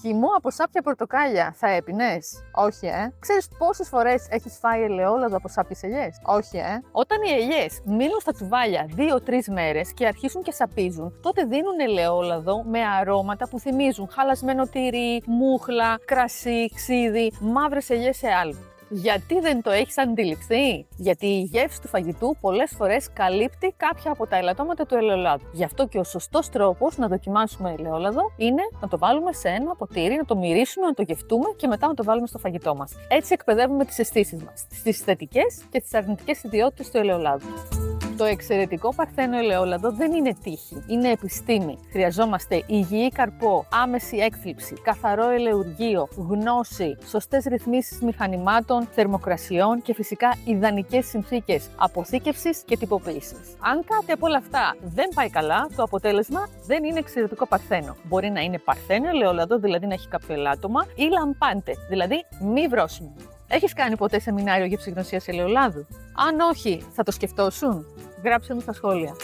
Χυμό από σάπια πορτοκάλια θα έπινες? Όχι, Ξέρεις πόσες φορές έχεις φάει ελαιόλαδο από σάπιες ελιές? Όχι, Όταν οι ελιές μείνουν στα τσουβάλια 2-3 μέρες και αρχίσουν και σαπίζουν, τότε δίνουν ελαιόλαδο με αρώματα που θυμίζουν χαλασμένο τυρί, μούχλα, κρασί, ξύδι, μαύρες ελιές σε άλβη. Γιατί δεν το έχεις αντιληφθεί? Γιατί η γεύση του φαγητού πολλές φορές καλύπτει κάποια από τα ελαττώματα του ελαιολάδου. Γι' αυτό και ο σωστός τρόπος να δοκιμάσουμε ελαιόλαδο είναι να το βάλουμε σε ένα ποτήρι, να το μυρίσουμε, να το γευτούμε και μετά να το βάλουμε στο φαγητό μας. Έτσι εκπαιδεύουμε τις αισθήσεις μας, τις θετικές και τις αρνητικές ιδιότητες του ελαιολάδου. Το εξαιρετικό παρθένο ελαιόλαδο δεν είναι τύχη, είναι επιστήμη. Χρειαζόμαστε υγιή καρπό, άμεση έκθλιψη, καθαρό ελαιουργείο, γνώση, σωστές ρυθμίσεις μηχανημάτων, θερμοκρασιών και φυσικά ιδανικές συνθήκες αποθήκευσης και τυποποίησης. Αν κάτι από όλα αυτά δεν πάει καλά, το αποτέλεσμα δεν είναι εξαιρετικό παρθένο. Μπορεί να είναι παρθένο ελαιόλαδο, δηλαδή να έχει κάποιο ελάττωμα, ή λαμπάντε, δηλαδή μη βρώσιμο. Έχεις κάνει ποτέ σεμινάριο γευσηγνωσίας ελαιολάδου? Αν όχι, θα το σκεφτόσουν? Γράψε μου στα σχόλια.